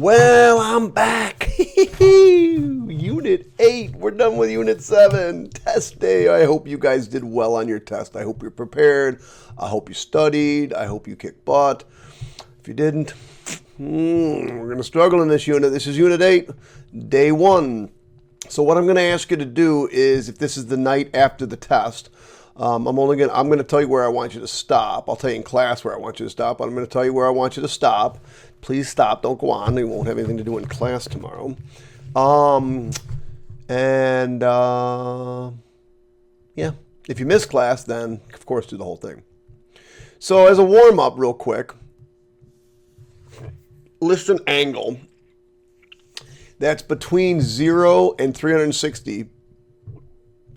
Well, I'm back. Unit 8. We're done with Unit 7. Test day. I hope you guys did well on your test. I hope you're prepared. I hope you studied. I hope you kicked butt. If you didn't, we're going to struggle in this unit. This is Unit 8, Day 1. So what I'm going to ask you to do is, if this is the night after the test, I'm going to tell you where I want you to stop. I'll tell you in class where I want you to stop. I'm going to tell you where I want you to stop. Please stop. Don't go on. You won't have anything to do in class tomorrow. Yeah. If you miss class, then of course do the whole thing. So as a warm up, real quick, list an angle that's between 0 and 360,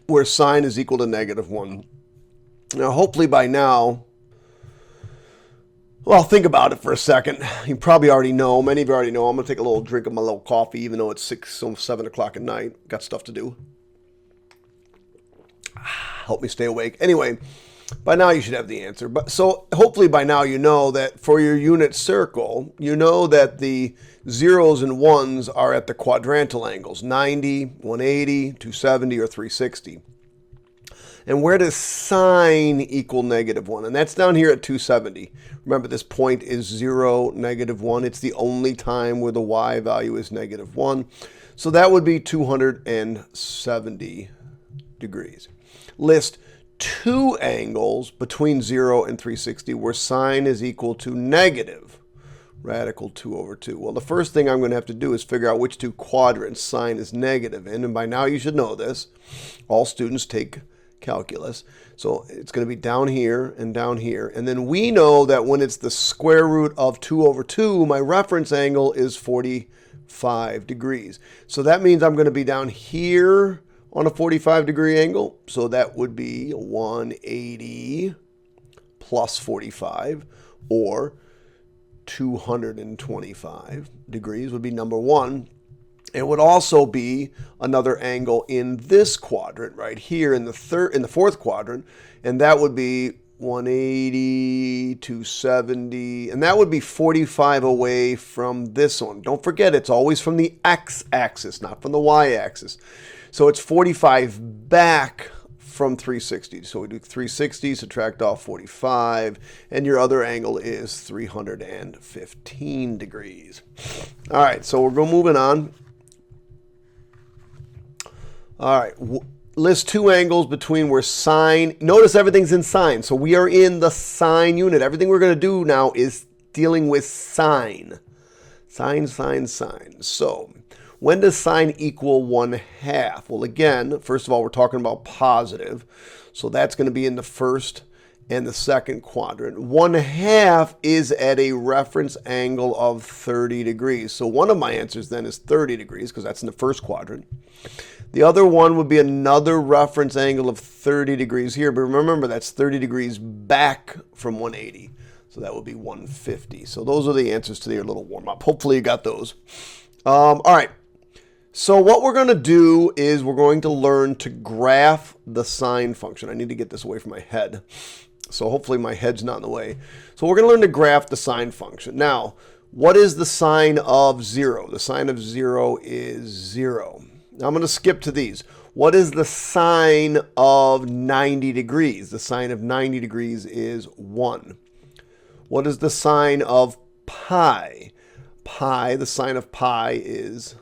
where sine is equal to -1. Now, hopefully by now, well, think about it for a second. You probably already know. Many of you already know. I'm going to take a little drink of my little coffee, even though it's 6, almost 7 o'clock at night. Got stuff to do. Help me stay awake. Anyway, by now you should have the answer. So hopefully by now you know that for your unit circle, you know that the zeros and ones are at the quadrantal angles, 90, 180, 270, or 360. And where does sine equal -1? And that's down here at 270. Remember, this point is 0, -1. It's the only time where the y value is -1. So that would be 270 degrees. List two angles between 0 and 360 where sine is equal to negative radical 2/2. Well, the first thing I'm going to have to do is figure out which two quadrants sine is negative in. And by now you should know this. All students take calculus. So it's going to be down here and down here. And then we know that when it's the square root of 2/2, my reference angle is 45 degrees. So that means I'm going to be down here on a 45-degree angle. So that would be 180 plus 45, or 225 degrees would be number one. It would also be another angle in this quadrant right here in the fourth quadrant, and that would be 180, 270, and that would be 45 away from this one. Don't forget, it's always from the x-axis, not from the y-axis. So it's 45 back from 360. So we do 360, subtract off 45, and your other angle is 315 degrees. All right, so we're going moving on. All right, list two angles between where sine, notice everything's in sine, so we are in the sine unit. Everything we're going to do now is dealing with sine. Sine. So when does sine equal 1/2? Well, again, first of all, we're talking about positive, so that's going to be in the first and the second quadrant. 1/2 is at a reference angle of 30 degrees. So one of my answers then is 30 degrees, because that's in the first quadrant. The other one would be another reference angle of 30 degrees here, but remember that's 30 degrees back from 180. So that would be 150. So those are the answers to your little warm-up. Hopefully you got those. All right. So what we're going to do is we're going to learn to graph the sine function. I need to get this away from my head. So hopefully my head's not in the way. So we're going to learn to graph the sine function. Now, what is the sine of 0? The sine of 0 is 0. Now I'm going to skip to these. What is the sine of 90 degrees? The sine of 90 degrees is 1. What is the sine of pi? The sine of pi is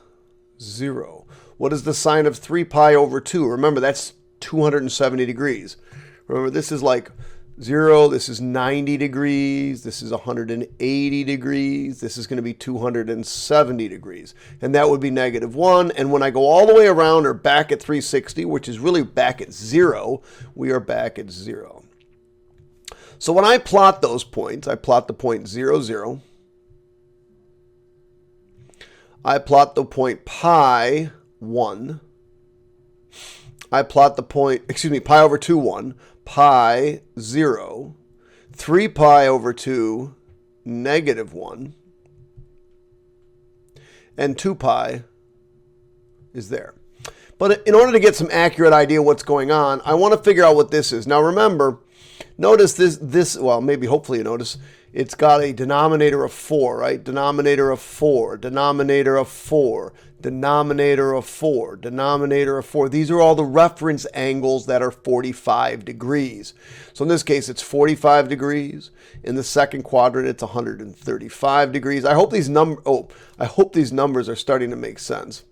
0. What is the sine of 3 pi over 2? Remember, that's 270 degrees. Remember, this is like 0, this is 90 degrees, this is 180 degrees, this is going to be 270 degrees. And that would be -1. And when I go all the way around or back at 360, which is really back at 0, we are back at 0. So when I plot those points, I plot the point 0, 0. I plot the point pi, 1. I plot the point, pi over 2, 1. Pi, 0. 3 pi over 2, -1. And 2 pi is there. But in order to get some accurate idea what's going on, I want to figure out what this is. Now remember, notice this, well, maybe hopefully you notice, it's got a denominator of 4, right? Denominator of 4, denominator of 4, denominator of 4, denominator of 4. These are all the reference angles that are 45 degrees. So in this case, it's 45 degrees. In the second quadrant, it's 135 degrees. I hope these numbers are starting to make sense.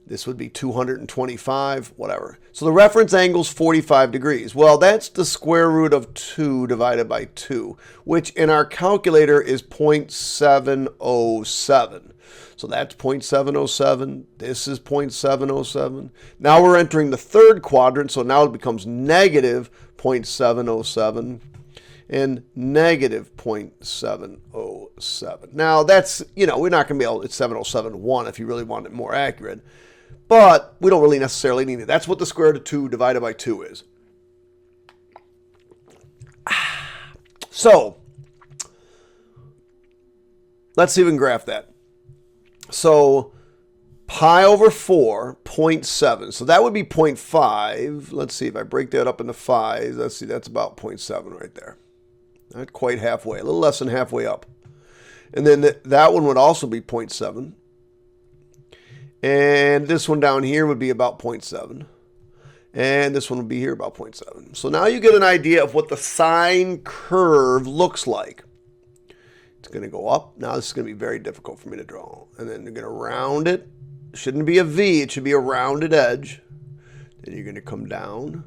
This would be 225, whatever. So the reference angle is 45 degrees. Well, that's the square root of 2 divided by 2, which in our calculator is 0.707. So that's 0.707. This is 0.707. Now we're entering the third quadrant, so now it becomes negative 0.707 and negative 0.707. Now that's, we're not going to be able, it's 707.1 if you really want it more accurate. But we don't really necessarily need it. That's what the square root of 2 divided by 2 is. So, let's see if we can graph that. So, pi over 4, 0.7. So that would be 0.5. Let's see if I break that up into 5s. Let's see, that's about 0.7 right there. Not quite halfway, a little less than halfway up. And then that one would also be 0.7. And this one down here would be about 0.7. And this one would be here about 0.7. So now you get an idea of what the sine curve looks like. It's going to go up. Now this is going to be very difficult for me to draw. And then you're going to round it. It shouldn't be a V. It should be a rounded edge. Then you're going to come down.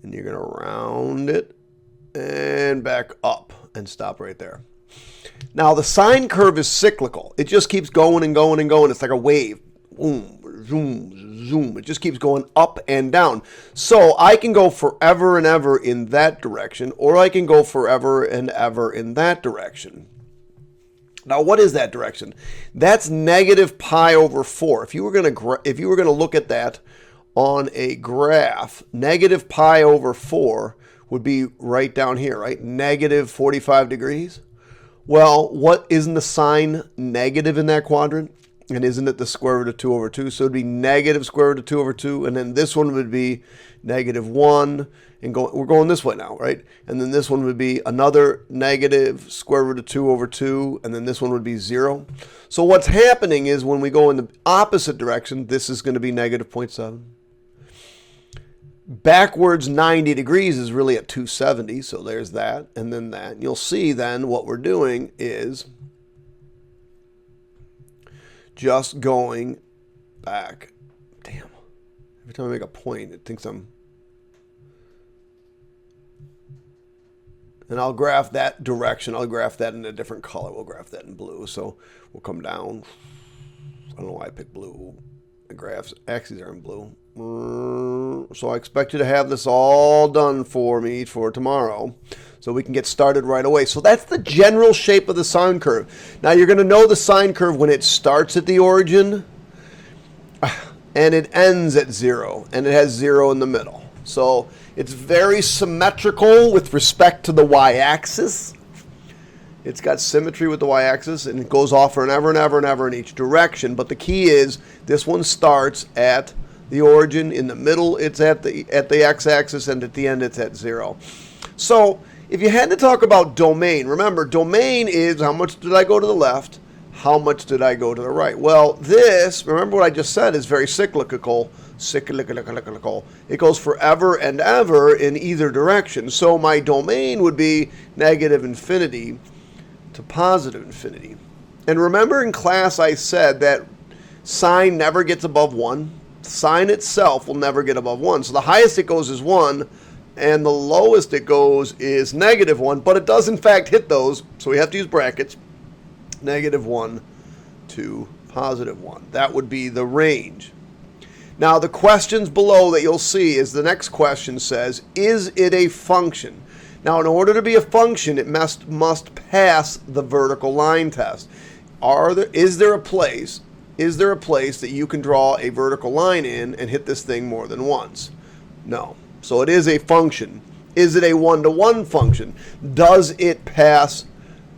And you're going to round it. And back up. And stop right there. Now, the sine curve is cyclical. It just keeps going and going and going. It's like a wave. Boom, zoom, zoom. It just keeps going up and down. So I can go forever and ever in that direction, or I can go forever and ever in that direction. Now, what is that direction? That's negative pi over 4. If you were going to look at that on a graph, negative pi over 4 would be right down here, right? Negative 45 degrees. Well, what isn't the sign negative in that quadrant? And isn't it the square root of 2 over 2? So it would be negative square root of 2 over 2. And then this one would be negative 1. And we're going this way now, right? And then this one would be another negative square root of 2 over 2. And then this one would be 0. So what's happening is when we go in the opposite direction, this is going to be negative 0.7. Backwards 90 degrees is really at 270, so there's that, and then that. And you'll see then what we're doing is just going back. Damn. Every time I make a point, it thinks I'm... And I'll graph that direction. I'll graph that in a different color. We'll graph that in blue. So we'll come down. I don't know why I picked blue. The graphs axes are in blue. So I expect you to have this all done for me for tomorrow so we can get started right away. So that's the general shape of the sine curve. Now you're going to know the sine curve when it starts at the origin and it ends at 0, and it has 0 in the middle. So it's very symmetrical with respect to the y-axis. It's got symmetry with the y-axis, and it goes off forever and ever and ever in each direction. But the key is this one starts at the origin. In the middle, it's at the x-axis, and at the end, it's at 0. So if you had to talk about domain, remember, domain is how much did I go to the left, how much did I go to the right. Well, this, remember what I just said, is very cyclical. It goes forever and ever in either direction. So my domain would be negative infinity to positive infinity. And remember in class I said that sine never gets above 1. Sine itself will never get above 1. So the highest it goes is 1, and the lowest it goes is negative 1. But it does in fact hit those, so we have to use brackets. Negative 1 to positive 1. That would be the range. Now the questions below that you'll see is the next question says, is it a function? Now, in order to be a function, it must pass the vertical line test. Is there a place that you can draw a vertical line in and hit this thing more than once? No. So it is a function. Is it a one-to-one function? Does it pass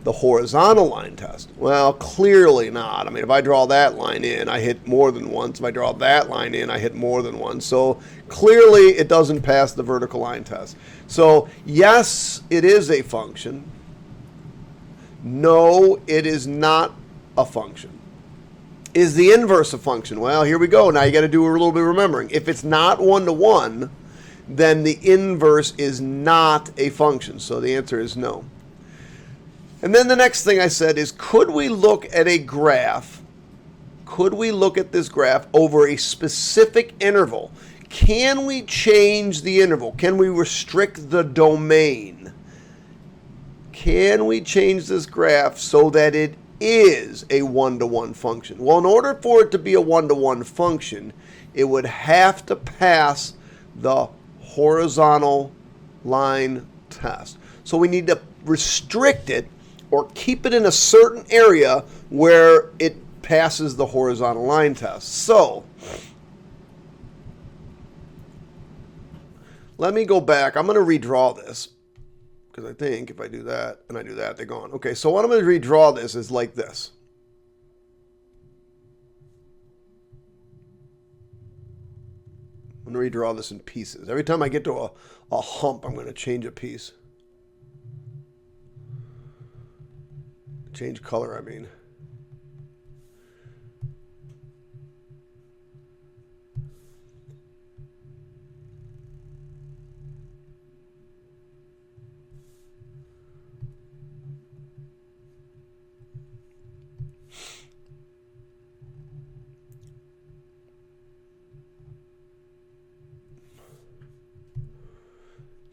the horizontal line test? Well, clearly not. I mean, if I draw that line in, I hit more than once. If I draw that line in, I hit more than once. So clearly it doesn't pass the vertical line test. So yes, it is a function. No, it is not a function. Is the inverse a function? Well, here we go. Now you got to do a little bit of remembering. If it's not one-to-one, then the inverse is not a function. So the answer is no. And then the next thing I said is, could we look at a graph? Could we look at this graph over a specific interval? Can we change the interval? Can we restrict the domain? Can we change this graph so that it is a one-to-one function? Well, in order for it to be a one-to-one function, it would have to pass the horizontal line test. So we need to restrict it or keep it in a certain area where it passes the horizontal line test. So let me go back. I'm going to redraw this because I think if I do that and I do that, they're gone. Okay, so what I'm going to redraw this is like this. I'm going to redraw this in pieces. Every time I get to a hump, I'm going to change a piece. Change color, I mean.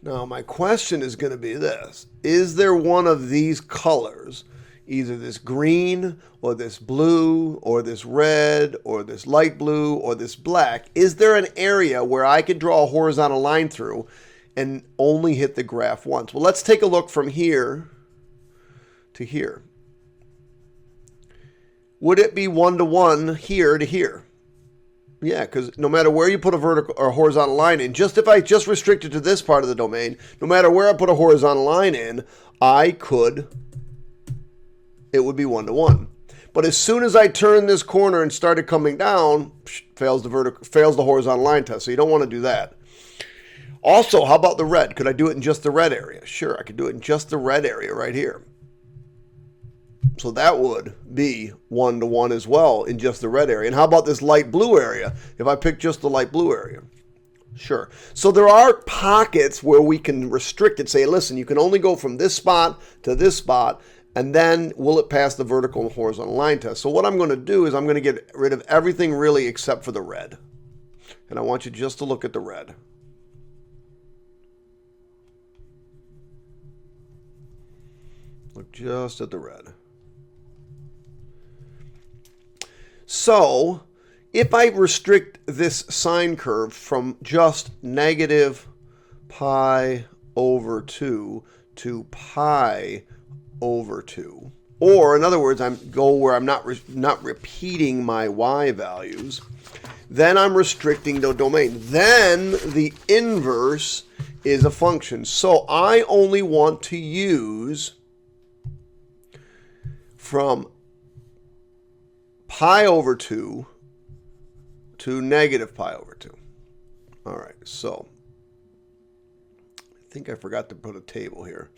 Now, my question is going to be this. Is there one of these colors, either this green or this blue or this red or this light blue or this black, is there an area where I could draw a horizontal line through and only hit the graph once? Well, let's take a look from here to here. Would it be one-to-one here to here? Yeah, because no matter where you put a vertical or horizontal line in, just if I just restrict it to this part of the domain, no matter where I put a horizontal line in, it would be one-to-one. But as soon as I turn this corner and started coming down, fails the horizontal line test. So you don't want to do that. Also, how about the red? Could I do it in just the red area? Sure, I could do it in just the red area right here. So that would be one-to-one as well in just the red area. And how about this light blue area? If I pick just the light blue area. Sure. So there are pockets where we can restrict it. Say, listen, you can only go from this spot to this spot, and then will it pass the vertical and horizontal line test? So what I'm going to do is I'm going to get rid of everything really except for the red. And I want you just to look at the red. Look just at the red. So if I restrict this sine curve from just negative pi over 2 to pi over 2, or in other words, I go where I'm not repeating my y values, then I'm restricting the domain. Then the inverse is a function. So I only want to use from pi over 2 to negative pi over 2. All right, so I think I forgot to put a table here.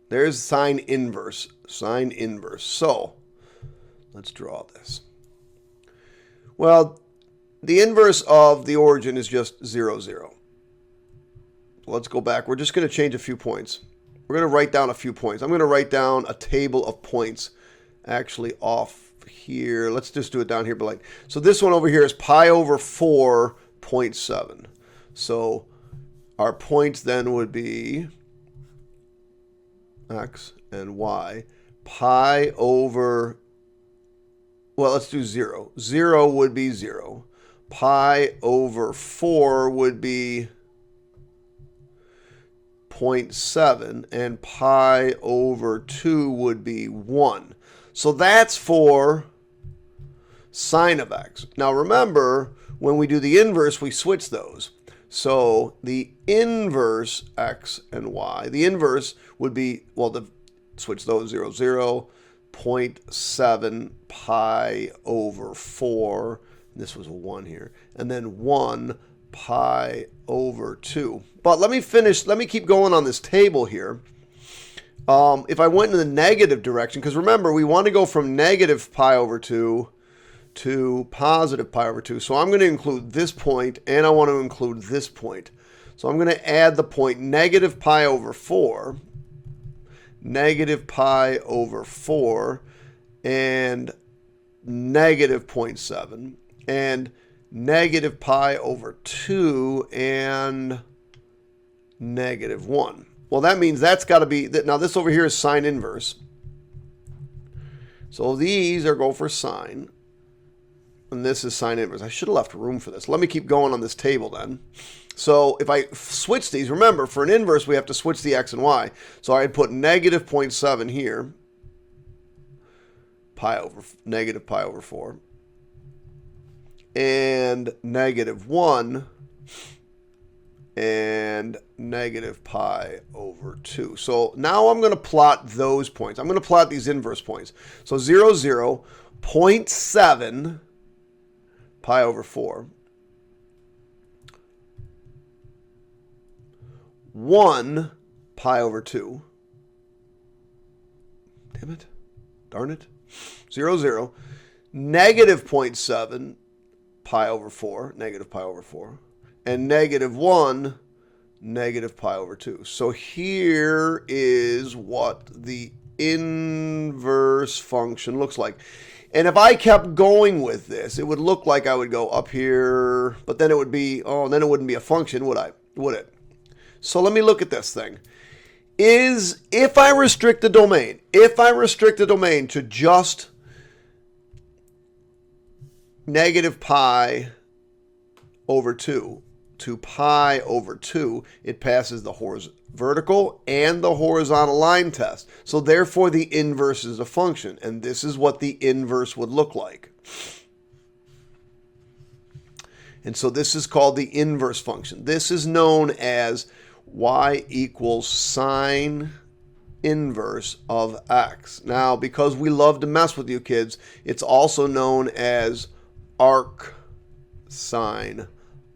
There's sine inverse, sine inverse. So let's draw this. Well, the inverse of the origin is just 0, 0. Let's go back. We're just going to change a few points. We're going to write down a few points. I'm going to write down a table of points actually off here. Let's just do it down here. But so this one over here is pi over 4.7. So our points then would be x and y. Pi over, well, let's do 0. 0 would be 0. Pi over 4 would be 0.7, and pi over 2 would be 1. So that's for sine of x. Now remember, when we do the inverse, we switch those. So the inverse x and y, the inverse would be, well, switch those, 0, 0, 0.7 pi over 4. This was a 1 here. And then 1 pi over 2. But let me keep going on this table here. If I went in the negative direction, because remember, we want to go from negative pi over 2 to positive pi over 2. So I'm going to include this point, and I want to include this point. So I'm going to add the point negative pi over 4, negative pi over 4, and negative 0.7, and negative pi over 2, and negative 1. Well, that means that's got to be, now this over here is sine inverse. So these are go for sine, and this is sine inverse. I should have left room for this. Let me keep going on this table then. So if I switch these, remember, for an inverse, we have to switch the x and y. So I'd put negative 0.7 here, negative pi over 4, and negative 1, and negative pi over 2. So now I'm going to plot those points. I'm going to plot these inverse points. So 0, 0, 0.7 pi over 4, 1 pi over 2. Damn it. Darn it. 0, 0, negative 0.7 pi over 4, negative pi over 4, and negative 1, negative pi over 2. So here is what the inverse function looks like. And if I kept going with this, it would look like I would go up here, but then it would be, then it wouldn't be a function, would I? Would it? So let me look at this thing. If I restrict the domain, to just negative pi over 2 to pi over 2, it passes the vertical and the horizontal line test. So therefore the inverse is a function, and this is what the inverse would look like. And so this is called the inverse function. This is known as y equals sine inverse of x. Now, because we love to mess with you kids, it's also known as arc sine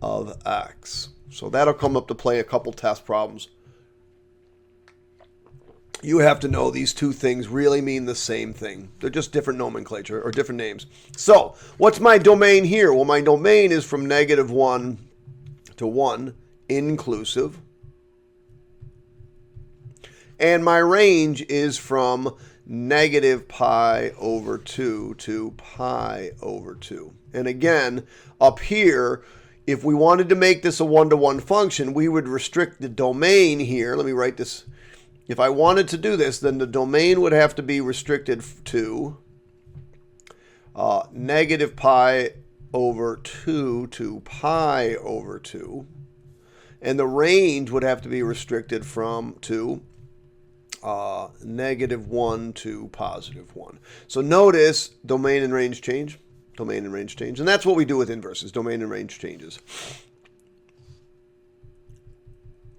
of x. So that'll come up to play a couple test problems. You have to know these two things really mean the same thing. They're just different nomenclature or different names. So what's my domain here? Well, my domain is from negative 1 to 1 inclusive. And my range is from negative pi over 2 to pi over 2. And again, up here, if we wanted to make this a one-to-one function, we would restrict the domain here. Let me write this. If I wanted to do this, then the domain would have to be restricted to negative pi over 2 to pi over 2. And the range would have to be restricted to negative 1 to positive 1. So notice domain and range change. Domain and range change. And that's what we do with inverses, domain and range changes.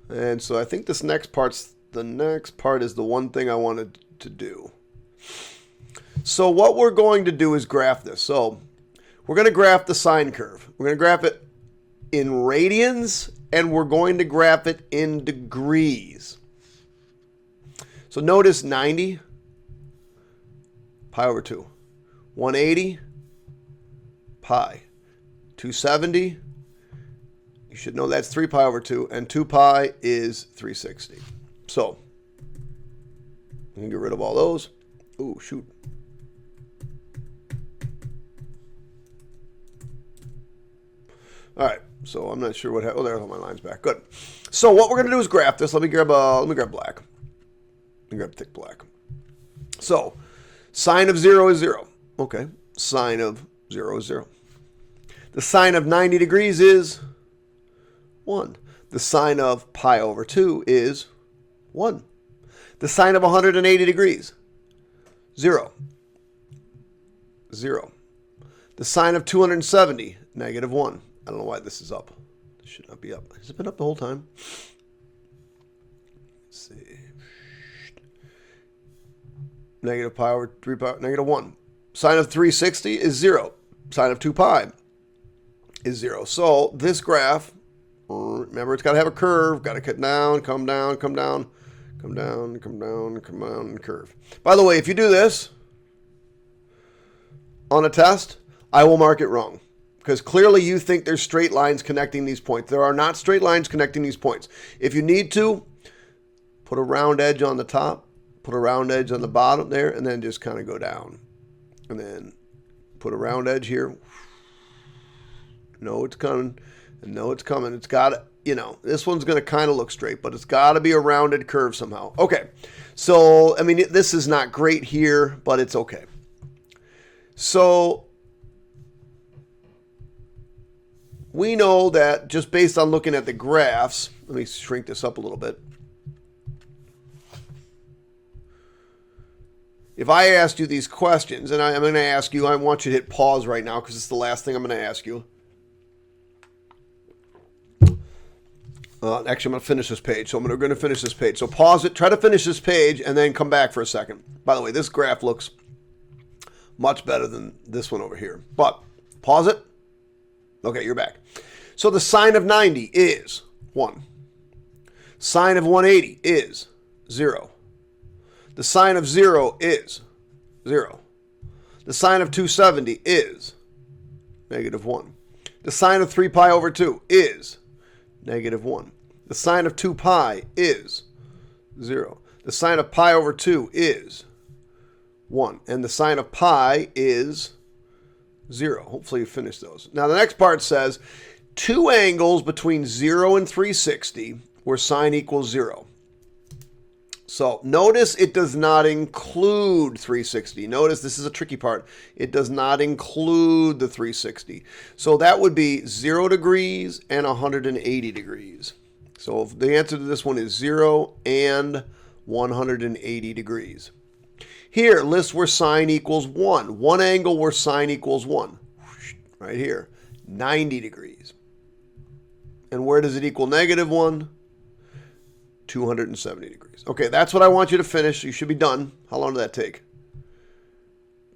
And so I think the next part is the one thing I wanted to do. So what we're going to do is graph this. So we're going to graph the sine curve. We're going to graph it in radians, and we're going to graph it in degrees. So notice 90, pi over 2. 180, pi. 270, you should know that's 3 pi over 2, and 2 pi is 360. So, we can get rid of all those. Ooh, shoot. All right, so I'm not sure what happened. Oh, there's all my lines back. Good. So what we're going to do is graph this. Let me grab black. Let me grab thick black. So, sine of 0 is 0. Okay, sine of 0 is 0. The sine of 90 degrees is 1. The sine of pi over 2 is 1. The sine of 180 degrees, 0. 0. The sine of 270, negative 1. I don't know why this is up. It should not be up. Has it been up the whole time? Let's see. Negative pi over 3 pi, negative 1. Sine of 360 is 0. Sine of 2 pi is 0. So this graph, remember, it's got to have a curve. Got to cut down, come down, come down, Come down, come down, come down, curve. By the way, if you do this on a test, I will mark it wrong. Because clearly you think there's straight lines connecting these points. There are not straight lines connecting these points. If you need to, put a round edge on the top, put a round edge on the bottom there, and then just kind of go down. And then put a round edge here. No, it's coming. And no, it's coming. It's got to, you know, this one's going to kind of look straight, but it's got to be a rounded curve somehow. Okay. So, I mean, this is not great here, but it's okay. So, we know that just based on looking at the graphs, let me shrink this up a little bit. If I asked you these questions, and I'm going to ask you, I want you to hit pause right now because it's the last thing I'm going to ask you. Actually, I'm going to finish this page. So I'm going to finish this page. So pause it, try to finish this page, and then come back for a second. By the way, this graph looks much better than this one over here. But pause it. Okay, you're back. So the sine of 90 is 1. Sine of 180 is 0. The sine of 0 is 0. The sine of 270 is -1. The sine of 3 pi over 2 is -1. The sine of 2 pi is 0. The sine of pi over 2 is 1. And the sine of pi is 0. Hopefully you finish those. Now the next part says two angles between 0 and 360 where sine equals 0. So notice it does not include 360. Notice this is a tricky part. It does not include the 360. So that would be 0 degrees and 180 degrees. So the answer to this one is 0 and 180 degrees. Here, list where sine equals 1. One angle where sine equals 1. Right here, 90 degrees. And where does it equal -1? 270 degrees. Okay, that's what I want you to finish. You should be done. How long did that take?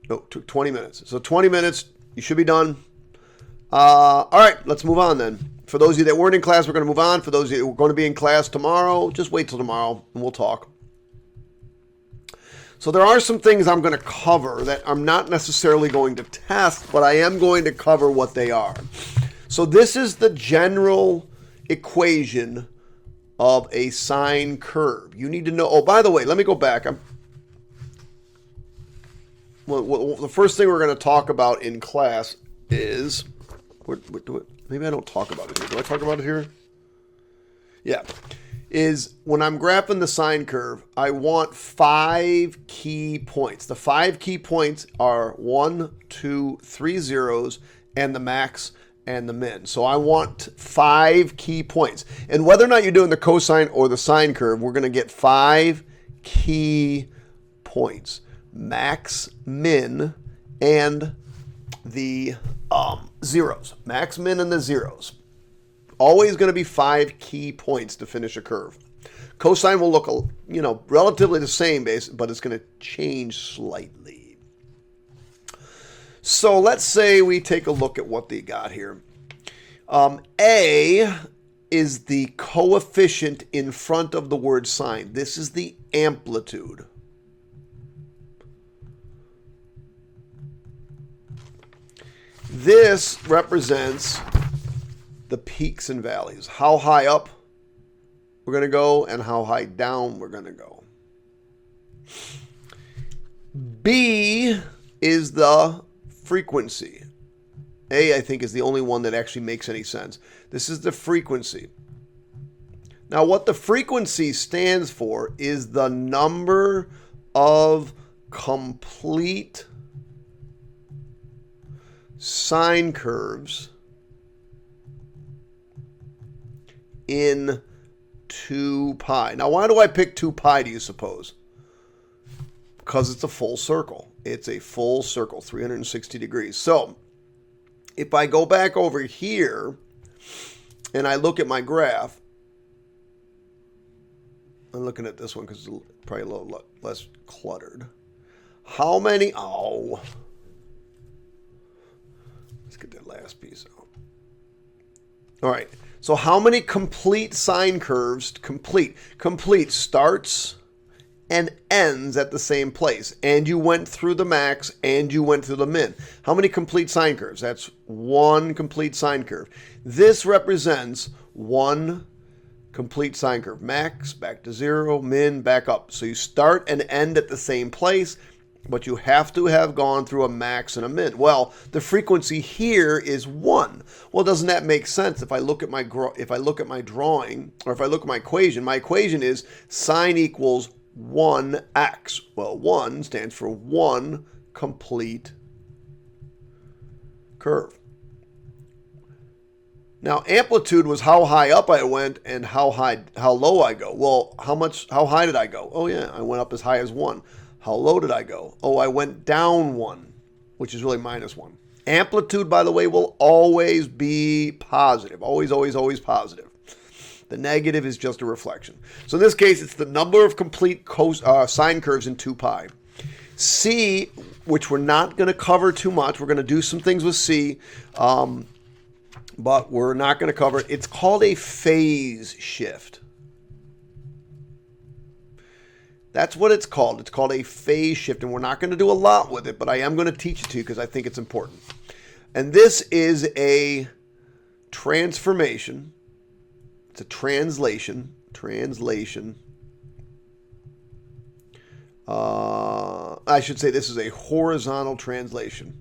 Oh, it took 20 minutes. So 20 minutes, you should be done. All right, let's move on then. For those of you that weren't in class, we're going to move on. For those of you who are going to be in class tomorrow, just wait till tomorrow and we'll talk. So there are some things I'm going to cover that I'm not necessarily going to test, but I am going to cover what they are. So this is the general equation of a sine curve. You need to know, oh, by the way, let me go back. The first thing we're going to talk about in class is, maybe I don't talk about it here. Do I talk about it here? Yeah. Is when I'm graphing the sine curve, I want 5 key points. The 5 key points are 1, 2, 3 zeros, and the max and the min. So I want 5 key points. And whether or not you're doing the cosine or the sine curve, we're going to get 5 key points. Max, min, and the zeros. Max, min, and the zeros. Always going to be 5 key points to finish a curve. Cosine will look, relatively the same base, but it's going to change slightly. So let's say we take a look at what they got here. A is the coefficient in front of the word sine. This is the amplitude. This represents the peaks and valleys, how high up we're going to go and how high down we're going to go. B is the frequency. A, I think, is the only one that actually makes any sense. This is the frequency. Now, what the frequency stands for is the number of complete sine curves in 2 pi. Now, why do I pick 2 pi, do you suppose? Because it's a full circle. It's a full circle, 360 degrees. So, if I go back over here and I look at my graph, I'm looking at this one because it's probably a little less cluttered. How many? Oh. Let's get that last piece out. All right. So how many complete sine curves, complete starts and ends at the same place? And you went through the max and you went through the min. How many complete sine curves? That's one complete sine curve. This represents one complete sine curve. Max, back to zero, min, back up. So you start and end at the same place, but you have to have gone through a max and a min. Well, the frequency here is 1. Well, doesn't that make sense? If I look at my drawing, or if I look at my equation is sine equals 1x. Well, 1 stands for one complete curve. Now, amplitude was how high up I went and how low I go. Well, how high did I go? Oh yeah, I went up as high as 1. How low did I go? Oh, I went down 1, which is really minus 1. Amplitude, by the way, will always be positive. Always, always, always positive. The negative is just a reflection. So in this case, it's the number of complete sine curves in 2 pi. C, which we're not going to cover too much. We're going to do some things with C, but we're not going to cover it. It's called a phase shift. That's what it's called. It's called a phase shift, and we're not going to do a lot with it, but I am going to teach it to you because I think it's important. And this is a transformation. It's a translation. I should say this is a horizontal translation,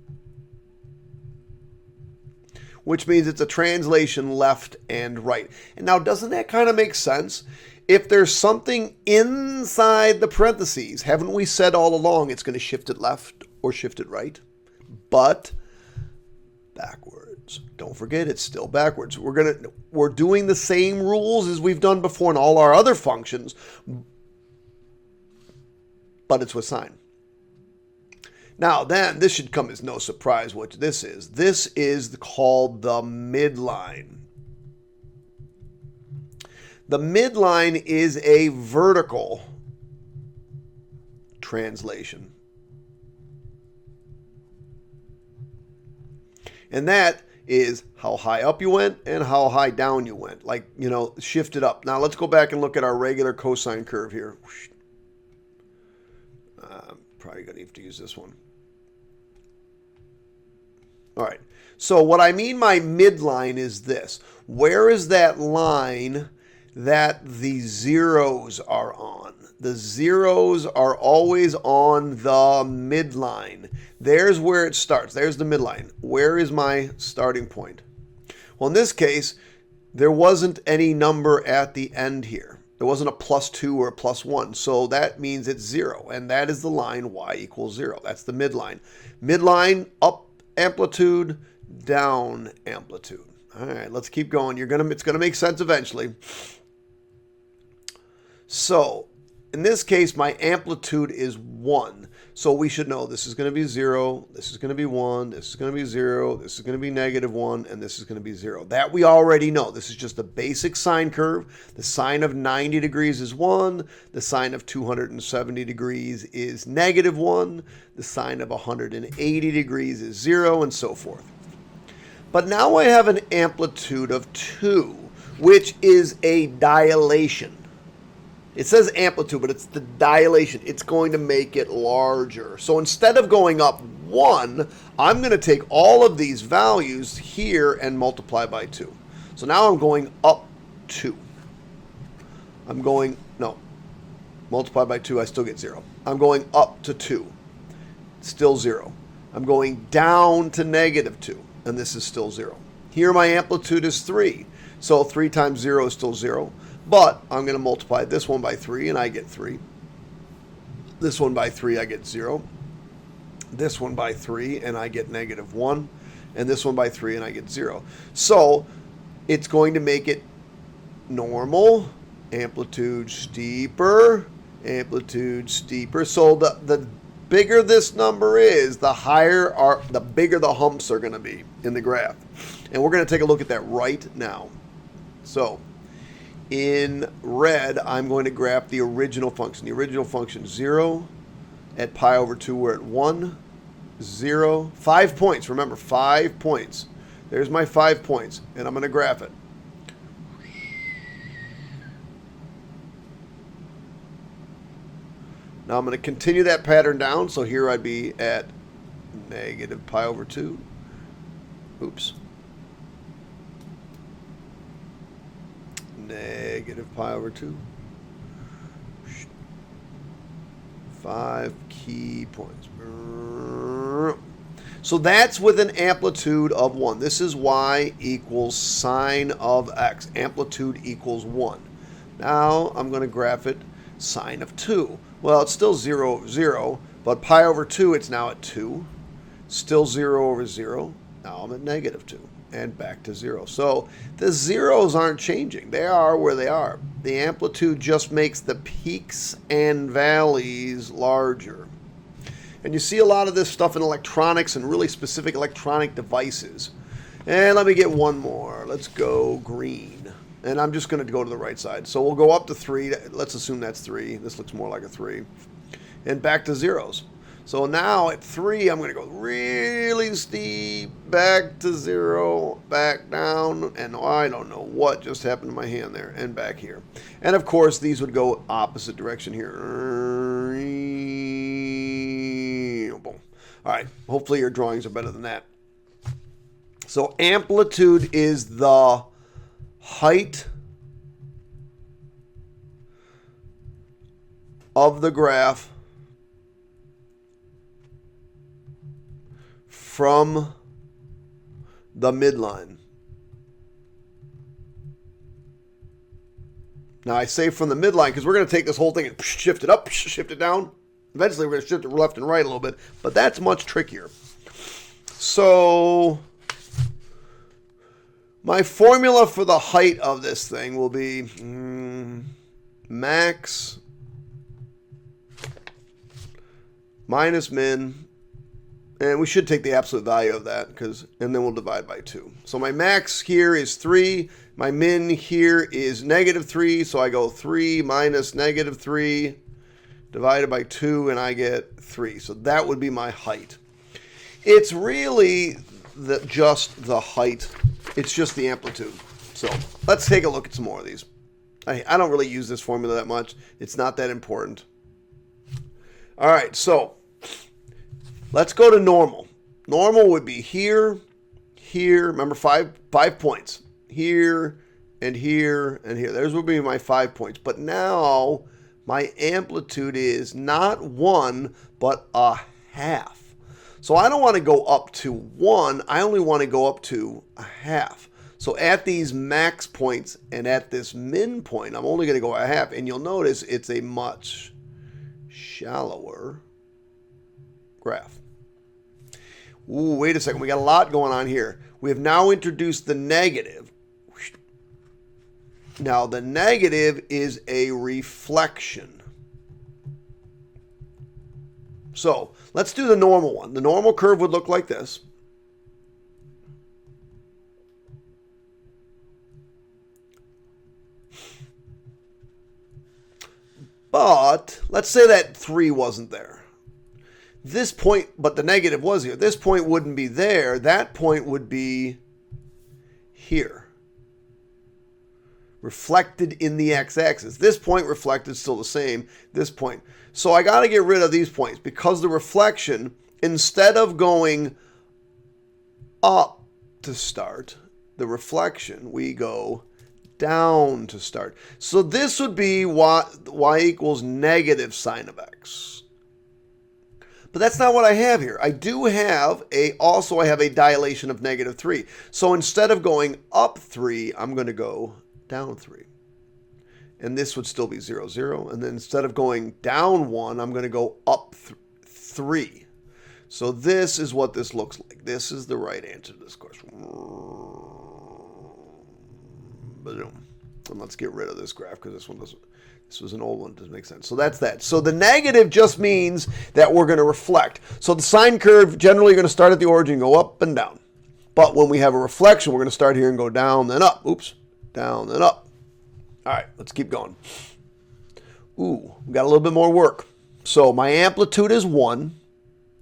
which means it's a translation left and right. And now, doesn't that kind of make sense? If there's something inside the parentheses, haven't we said all along it's going to shift it left or shift it right? But backwards. Don't forget, it's still backwards. We're doing the same rules as we've done before in all our other functions, but it's with sine. Now then, this should come as no surprise what this is. This is called the midline. The midline is a vertical translation. And that is how high up you went and how high down you went. Like, shifted up. Now let's go back and look at our regular cosine curve here. Probably going to have to use this one. All right. So what I mean by midline is this. Where is that line that the zeros are on? The zeros are always on the midline. There's where it starts. There's the midline. Where is my starting point? Well, in this case, there wasn't any number at the end here. There wasn't a +2 or a +1. So that means it's 0. And that is the line y equals 0. That's the midline. Midline, up amplitude, down amplitude. All right, let's keep going. It's going to make sense eventually. So in this case, my amplitude is 1. So we should know this is going to be 0, this is going to be 1, this is going to be 0, this is going to be -1, and this is going to be 0. That we already know. This is just a basic sine curve. The sine of 90 degrees is 1. The sine of 270 degrees is -1. The sine of 180 degrees is 0, and so forth. But now I have an amplitude of 2, which is a dilation. It says amplitude, but it's the dilation. It's going to make it larger. So instead of going up 1, I'm going to take all of these values here and multiply by 2. So now I'm going up 2. Multiply by 2, I still get 0. I'm going up to 2, still 0. I'm going down to -2, and this is still 0. Here my amplitude is 3. So 3 times 0 is still 0. But I'm going to multiply this one by 3, and I get 3. This one by 3, I get 0. This one by 3, and I get -1. And this one by 3, and I get 0. So it's going to make it normal, amplitude steeper, amplitude steeper. So the bigger this number is, the bigger the humps are going to be in the graph. And we're going to take a look at that right now. So in red, I'm going to graph the original function. The original function 0 at pi over 2. We're at 1, 0, 5 points. Remember, 5 points. There's my 5 points, and I'm going to graph it. Now I'm going to continue that pattern down. So here I'd be at negative pi over 2. Oops. Negative pi over 2. 5 key points. So that's with an amplitude of 1. This is y equals sine of x. Amplitude equals 1. Now I'm going to graph it sine of 2. Well, it's still 0 over 0, but pi over 2, it's now at 2. Still 0 over 0. Now I'm at negative 2 and back to 0. So the zeros aren't changing. They are where they are. The amplitude just makes the peaks and valleys larger. And you see a lot of this stuff in electronics and really specific electronic devices. And let me get one more. Let's go green. And I'm just going to go to the right side. So we'll go up to 3. Let's assume that's 3. This looks more like a 3. And back to zeros. So now at 3, I'm going to go really steep, back to 0, back down, and I don't know what just happened to my hand there, and back here. And of course, these would go opposite direction here. Boom. All right, hopefully your drawings are better than that. So amplitude is the height of the graph from the midline. Now I say from the midline because we're going to take this whole thing and shift it up, shift it down. Eventually we're going to shift it left and right a little bit, but that's much trickier. So my formula for the height of this thing will be max minus min. And we should take the absolute value of that, and then we'll divide by 2. So my max here is 3. My min here is negative 3. So I go 3 minus negative 3 divided by 2, and I get 3. So that would be my height. It's really just the height. It's just the amplitude. So let's take a look at some more of these. I don't really use this formula that much. It's not that important. All right, so let's go to normal. Normal would be here, here. Remember, five points. Here, and here, and here. There's would be my 5 points. But now my amplitude is not 1, but a half. So I don't want to go up to 1. I only want to go up to a half. So at these max points and at this min point, I'm only going to go a half. And you'll notice it's a much shallower graph. Ooh, wait a second. We got a lot going on here. We have now introduced the negative. Now, the negative is a reflection. So let's do the normal one. The normal curve would look like this. But let's say that 3 wasn't there. This point, but the negative was here. This point wouldn't be there. That point would be here. Reflected in the x-axis. This point reflected still the same. This point. So I got to get rid of these points because the reflection, instead of going up to start, the reflection, we go down to start. So this would be y equals negative sine of x. But that's not what I have here. I do have also I have a dilation of negative 3. So instead of going up 3, I'm going to go down 3. And this would still be 0, 0. And then instead of going down 1, I'm going to go up 3. So this is what this looks like. This is the right answer to this question. Boom. And let's get rid of this graph because this one doesn't. This was an old one. Doesn't make sense. So that's that. So the negative just means that we're going to reflect. So the sine curve, generally, you're going to start at the origin and go up and down. But when we have a reflection, we're going to start here and go down, then up. Oops. Down, then up. All right. Let's keep going. Ooh, we got a little bit more work. So my amplitude is 1.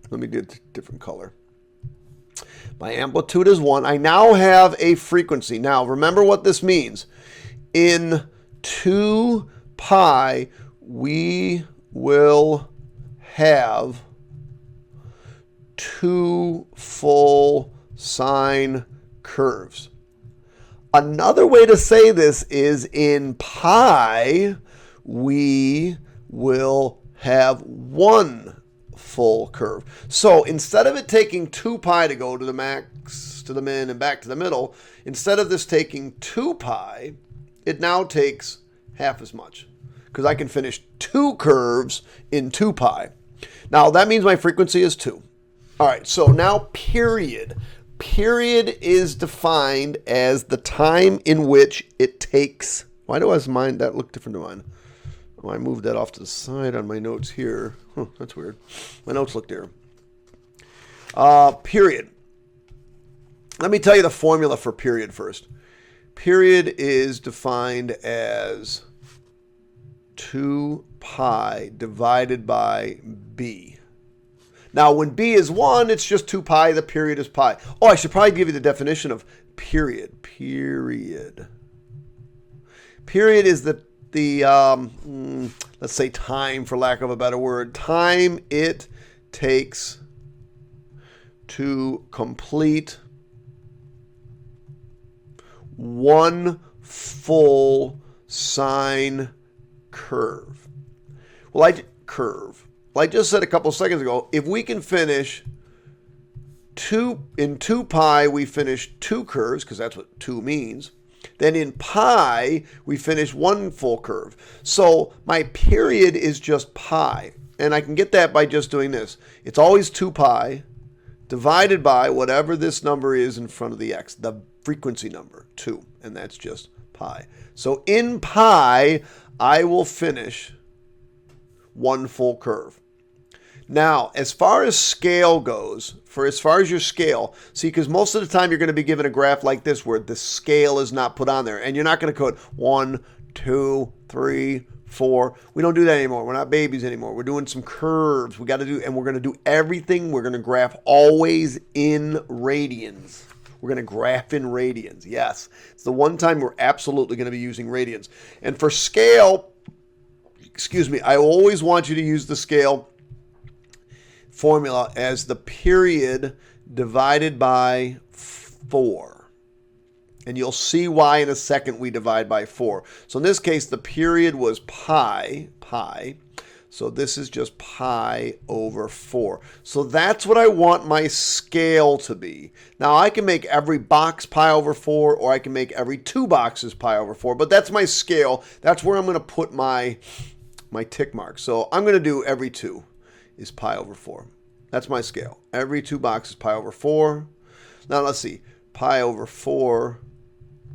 Let me do a different color. My amplitude is 1. I now have a frequency. Now, remember what this means. In 2 pi, we will have two full sine curves. Another way to say this is in pi, we will have one full curve. So instead of it taking 2 pi to go to the max, to the min, and back to the middle, instead of this taking 2 pi, it now takes half as much, because I can finish 2 curves in 2 pi. Now that means my frequency is 2. All right, so now period. Period is defined as the time in which it takes. Why do I have mine? That look different to mine. Oh, I moved that off to the side on my notes here. That's weird. My notes look there. Period. Let me tell you the formula for period first. Period is defined as 2 pi divided by b. Now, when b is 1, it's just 2 pi. The period is pi. Oh, I should probably give you the definition of period. Period. Period is the let's say time, for lack of a better word. Time it takes to complete one full sine curve. Well, I just said a couple seconds ago, if we can finish in 2 pi, we finish 2 curves, because that's what 2 means. Then in pi, we finish 1 full curve. So my period is just pi. And I can get that by just doing this. It's always 2 pi divided by whatever this number is in front of the x, the frequency number, 2. And that's just pi. So in pi, I will finish 1 full curve. Now, as far as scale goes, as far as your scale, see, because most of the time you're going to be given a graph like this where the scale is not put on there, and you're not going to code 1, 2, 3, 4. We don't do that anymore. We're not babies anymore. We're doing some curves. We got to do, and we're going to do everything. We're going to graph always in radians. We're going to graph in radians. Yes, it's the one time we're absolutely going to be using radians. And for scale, I always want you to use the scale formula as the period divided by 4. And you'll see why in a second we divide by 4. So in this case, the period was pi. So this is just pi over 4. So that's what I want my scale to be. Now I can make every box pi over 4, or I can make every 2 boxes pi over 4. But that's my scale. That's where I'm going to put my tick mark. So I'm going to do every 2. Is pi over 4. That's my scale. Every 2 boxes pi over 4. Now let's see. Pi over 4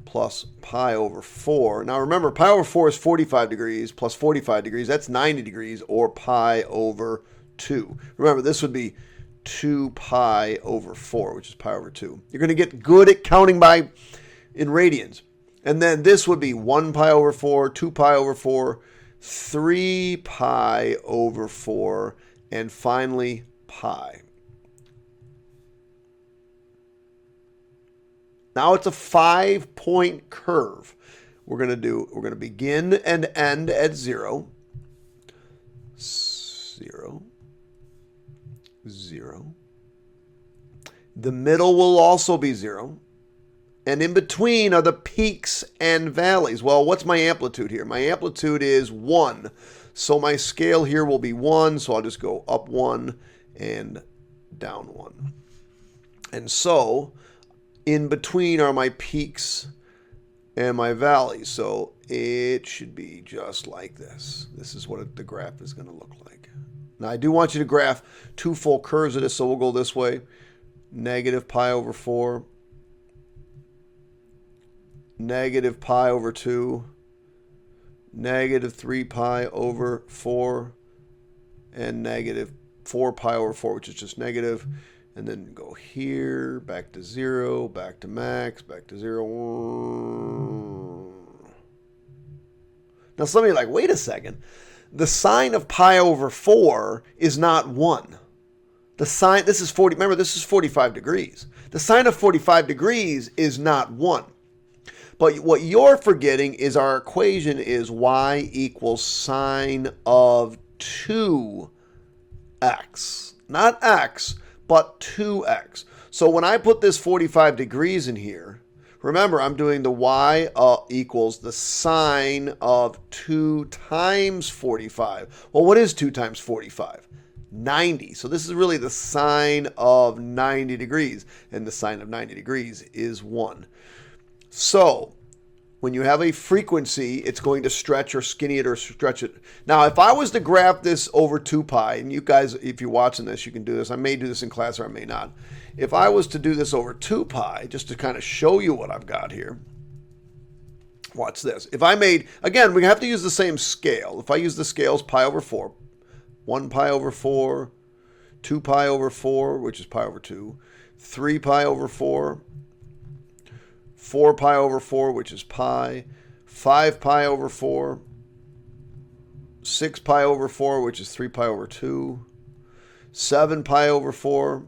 plus pi over 4. Now remember, pi over 4 is 45 degrees plus 45 degrees. That's 90 degrees, or pi over 2. Remember, this would be 2 pi over 4, which is pi over 2. You're going to get good at counting in radians. And then this would be 1 pi over 4, 2 pi over 4, 3 pi over 4, and finally pi. Now it's a 5-point curve. We're going to begin and end at 0. 0. 0. The middle will also be 0. And in between are the peaks and valleys. Well, what's my amplitude here? My amplitude is 1. So my scale here will be 1. So I'll just go up 1 and down 1. And so in between are my peaks and my valleys. So it should be just like this. This is what the graph is going to look like. Now I do want you to graph 2 full curves of this. So we'll go this way. Negative pi over 4. Negative pi over 2, negative 3 pi over 4, and negative 4 pi over 4, which is just negative. And then go here, back to 0, back to max, back to 0. Now somebody like, wait a second. The sine of pi over 4 is not 1. The sine, this is 40, remember this is 45 degrees. The sine of 45 degrees is not 1. But what you're forgetting is our equation is y equals sine of 2 2x. Not x, but 2x. So when I put this 45 degrees in here, remember I'm doing the y equals the sine of 2 times 45. Well, what is 2 times 45? 90. So this is really the sine of 90 degrees. And the sine of 90 degrees is 1. So when you have a frequency, it's going to stretch or skinny it or stretch it. Now, if I was to graph this over 2 pi, and you guys, if you're watching this, you can do this. I may do this in class or I may not. If I was to do this over 2 pi, just to kind of show you what I've got here, watch this. If I made, again, we have to use the same scale. If I use the scales pi over 4, 1 pi over 4, 2 pi over 4, which is pi over 2, 3 pi over 4, 4 pi over 4, which is pi, 5 pi over 4, 6 pi over 4, which is 3 pi over 2, 7 pi over 4,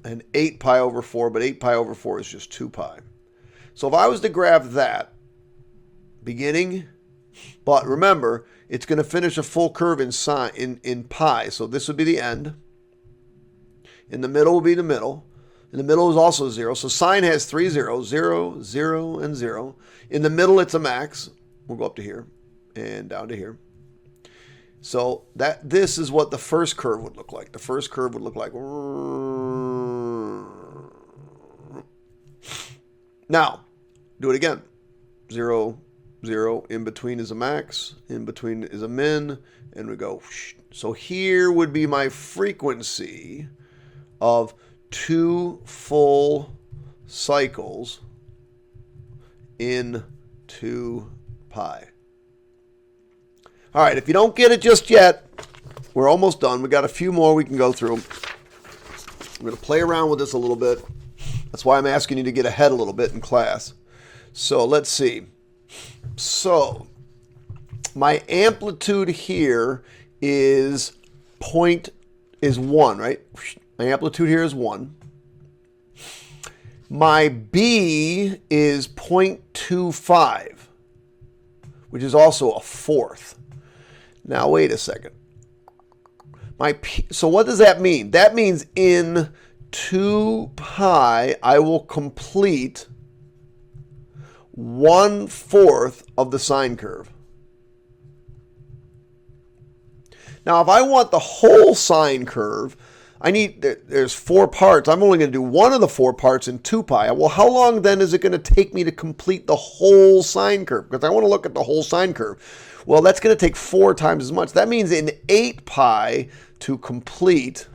and 8 pi over 4, but 8 pi over 4 is just 2 pi. So if I was to graph that, beginning, but remember, it's going to finish a full curve in pi, so this would be the end. In the middle will be the middle. In the middle is also 0. So sine has 3 zeros, 0, 0, and 0. In the middle, it's a max. We'll go up to here and down to here. So this is what the first curve would look like. The first curve would look like. Now, do it again. 0, 0. In between is a max. In between is a min. And we go. So here would be my frequency of 2 full cycles in 2 pi. All right, if you don't get it just yet, we're almost done. We got a few more we can go through. I'm going to play around with this a little bit. That's why I'm asking you to get ahead a little bit in class. So let's see. So my amplitude here is 1, right? My amplitude here is 1. My B is 0.25, which is also a fourth. Now, wait a second. So what does that mean? That means in 2 pi, I will complete 1/4 of the sine curve. Now, if I want the whole sine curve, there's 4 parts. I'm only going to do one of the 4 parts in 2 pi. Well, how long then is it going to take me to complete the whole sine curve? Because I want to look at the whole sine curve. Well, that's going to take 4 times as much. That means in 8 pi to complete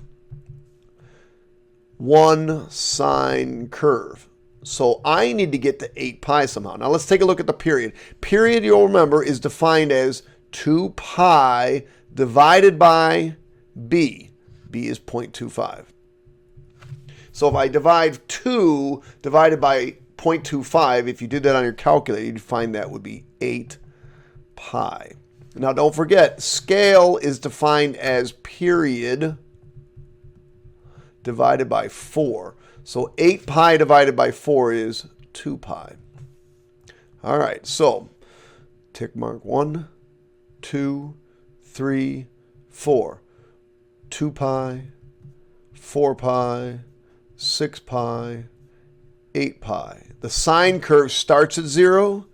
1 sine curve. So I need to get to 8 pi somehow. Now let's take a look at the period. Period, you'll remember, is defined as 2 pi divided by b. B is 0.25. So if I divide 2 divided by 0.25, if you did that on your calculator, you'd find that would be 8 pi. Now don't forget, scale is defined as period divided by 4. So 8 pi divided by 4 is 2 pi. All right, so tick mark 1, 2, 3, 4. 2 pi, 4 pi, 6 pi, 8 pi. The sine curve starts at 0,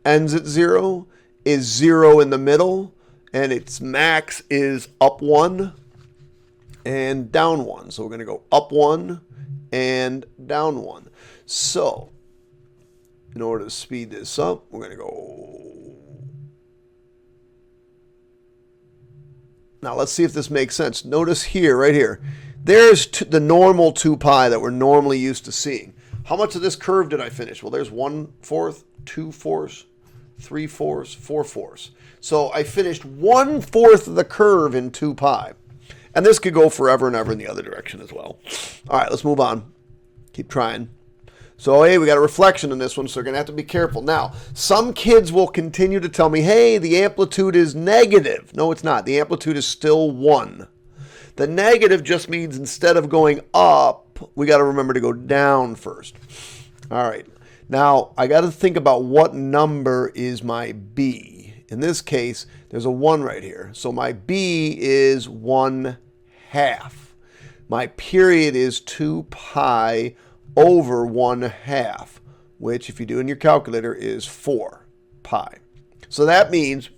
ends at 0, is 0 in the middle, and its max is up 1 and down 1. So we're going to go up 1 and down 1. So in order to speed this up, we're going to go. Now let's see if this makes sense. Notice here, right here, there's the normal 2 pi that we're normally used to seeing. How much of this curve did I finish? Well, there's 1/4, 2/4, 3/4, 4/4. So I finished 1/4 of the curve in 2 pi. And this could go forever and ever in the other direction as well. All right, let's move on. Keep trying. So, hey, we got a reflection in this one, so we're going to have to be careful. Now, some kids will continue to tell me, hey, the amplitude is negative. No, it's not. The amplitude is still 1. The negative just means instead of going up, we got to remember to go down first. All right. Now, I got to think about what number is my B. In this case, there's a 1 right here. So my b is 1/2. My period is 2 pi over 1/2, which if you do in your calculator is 4 pi. So that means,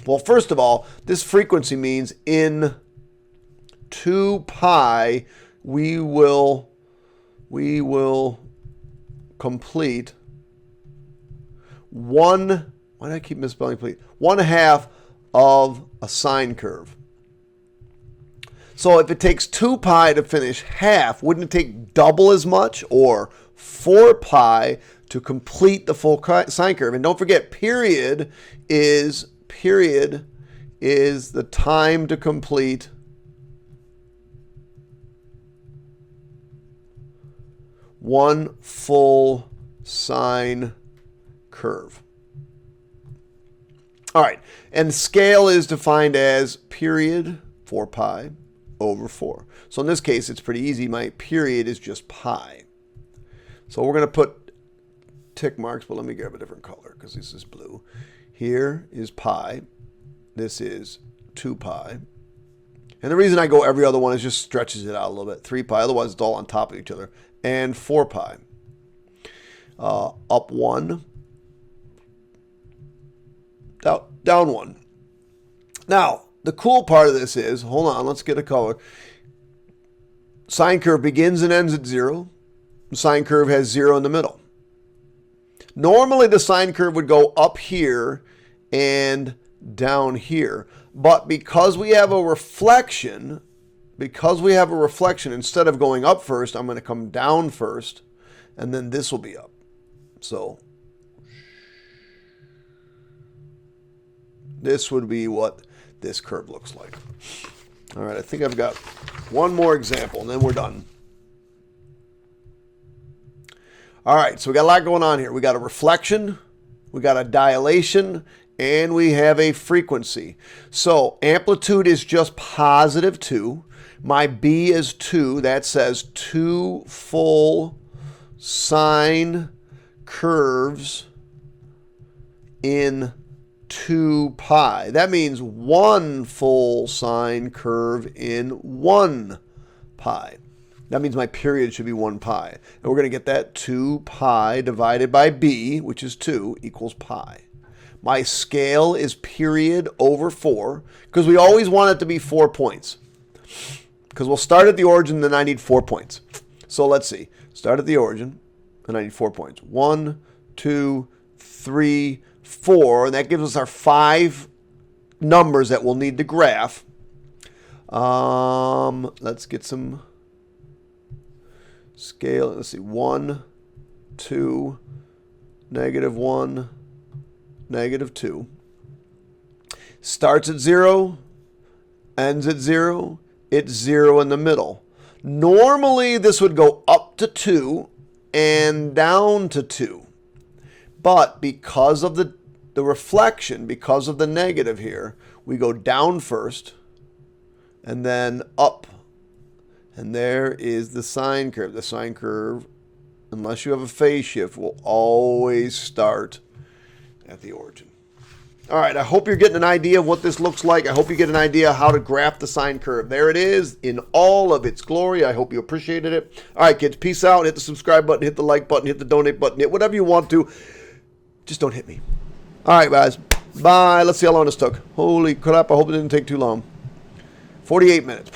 well, first of all, this frequency means in 2 pi we will complete why do I keep misspelling complete? 1/2 of a sine curve. So if it takes 2 pi to finish half, wouldn't it take double as much, or 4 pi to complete the full sine curve? And don't forget, period is the time to complete one full sine curve. All right, and scale is defined as period 4 pi over 4. So in this case, it's pretty easy. My period is just pi. So we're going to put tick marks, but let me grab a different color because this is blue. Here is pi. This is 2 pi. And the reason I go every other one is just stretches it out a little bit. 3 pi, otherwise it's all on top of each other. And 4 pi. Up 1. Down 1. Now, the cool part of this is, hold on, let's get a color. Sine curve begins and ends at 0. The sine curve has 0 in the middle. Normally, the sine curve would go up here and down here. But because we have a reflection, instead of going up first, I'm going to come down first, and then this will be up. So this would be what this curve looks like. All right, I think I've got one more example, and then we're done. All right, so we got a lot going on here. We got a reflection, we got a dilation, and we have a frequency. So amplitude is just positive 2. My b is 2. That says 2 full sine curves in 2 pi. That means 1 full sine curve in 1 pi. That means my period should be 1 pi. And we're going to get that 2 pi divided by b, which is 2, equals pi. My scale is period over 4, because we always want it to be 4 points. Because we'll start at the origin, then I need 4 points. So let's see. Start at the origin, and I need 4 points. 1, 2, 3, 4. And that gives us our 5 numbers that we'll need to graph. Let's get some scale. Let's see. 1, 2, -1, -2. Starts at 0, ends at 0. It's 0 in the middle. Normally, this would go up to 2 and down to 2. But because of the reflection, because of the negative here, we go down first and then up. And there is the sine curve. The sine curve, unless you have a phase shift, will always start at the origin. All right, I hope you're getting an idea of what this looks like. I hope you get an idea how to graph the sine curve. There it is in all of its glory. I hope you appreciated it. All right, kids, peace out. Hit the subscribe button, hit the like button, hit the donate button, hit whatever you want to. Just don't hit me. All right, guys. Bye. Let's see how long this took. Holy crap, I hope it didn't take too long. 48 minutes.